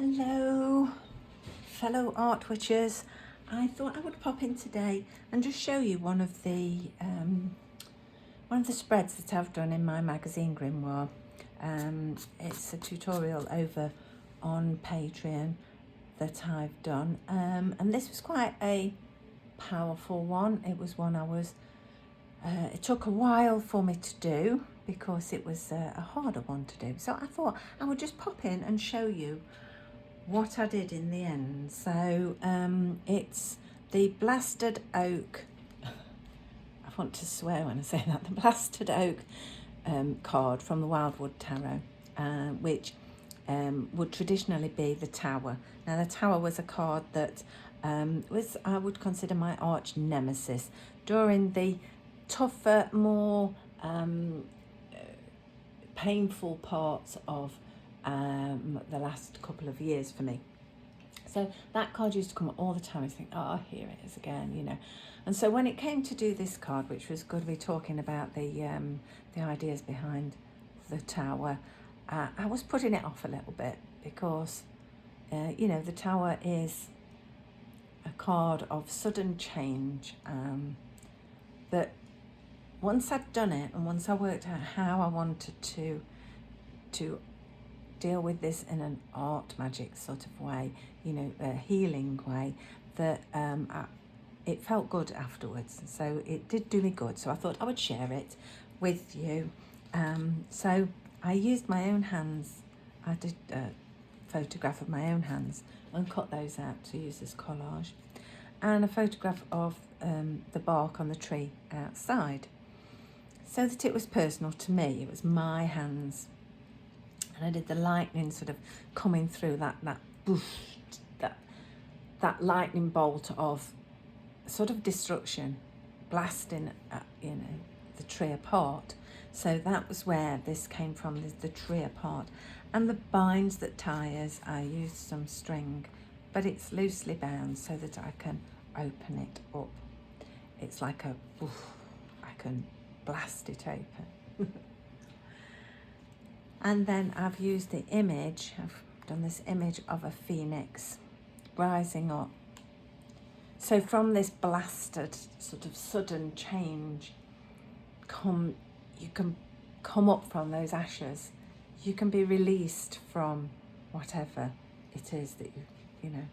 Hello, fellow art witchers. I thought I would pop in today and just show you one of the spreads that I've done in my magazine Grimoire. It's a tutorial over on Patreon that I've done, and this was quite a powerful one. It was one it took a while for me to do because it was a harder one to do. So I thought I would just pop in and show you what I did in the end. So it's the Blasted Oak, I want to swear when I say that, the Blasted Oak card from the Wildwood Tarot, which would traditionally be the Tower. Now the Tower was a card that was, I would consider, my arch nemesis during the tougher, more painful parts of the last couple of years for me. So that card used to come up all the time. I think, oh, here it is again, you know. And so when it came to do this card, which was good, we talking about the ideas behind the Tower, I was putting it off a little bit because, you know, the Tower is a card of sudden change. But once I'd done it and once I worked out how I wanted to deal with this in an art magic sort of way, you know, a healing way, that it felt good afterwards. So it did do me good. So I thought I would share it with you. So I used my own hands. I did a photograph of my own hands and cut those out to use as collage, and a photograph of the bark on the tree outside, so that it was personal to me. It was my hands. And I did the lightning sort of coming through that lightning bolt of sort of destruction, blasting, you know, the tree apart. So that was where this came from, the tree apart. And the binds that tie us, I used some string, but it's loosely bound so that I can open it up. It's like I can blast it open. And then I've used the image, I've done this image of a phoenix rising up. So from this blasted sort of sudden change, you can come up from those ashes. You can be released from whatever it is that you know,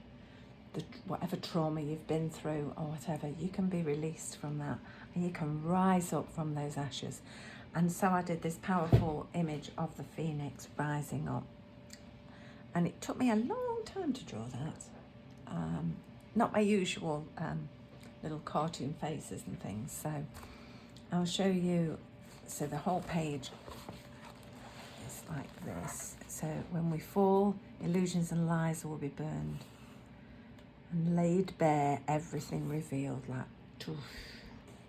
whatever trauma you've been through or whatever, you can be released from that and you can rise up from those ashes. And so I did this powerful image of the phoenix rising up. And it took me a long time to draw that. Not my usual little cartoon faces and things. So I'll show you. So the whole page is like this. So when we fall, illusions and lies will be burned, and laid bare, everything revealed, like toosh.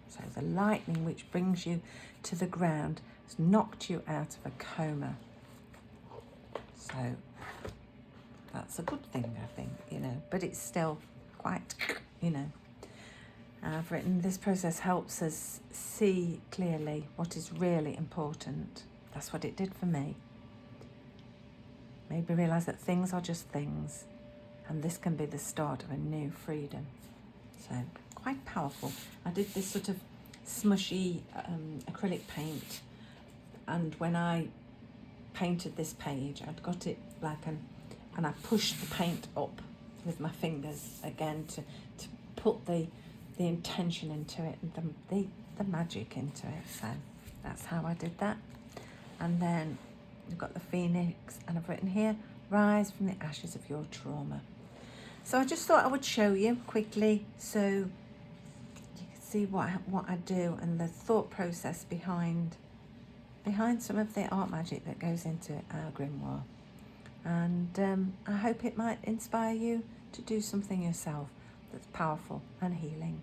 So the lightning which brings you to the ground has knocked you out of a coma. So that's a good thing, I think, you know, but it's still quite, you know. I've written, this process helps us see clearly what is really important. That's what it did for me. Made me realise that things are just things, and this can be the start of a new freedom. So quite powerful. I did this sort of smushy acrylic paint, and when I painted this page, I'd got it black, and I pushed the paint up with my fingers again to put the intention into it and the magic into it. So that's how I did that. And then we've got the phoenix, and I've written here, rise from the ashes of your trauma. So I just thought I would show you quickly so you can see what I do and the thought process behind some of the art magic that goes into our grimoire. And I hope it might inspire you to do something yourself that's powerful and healing.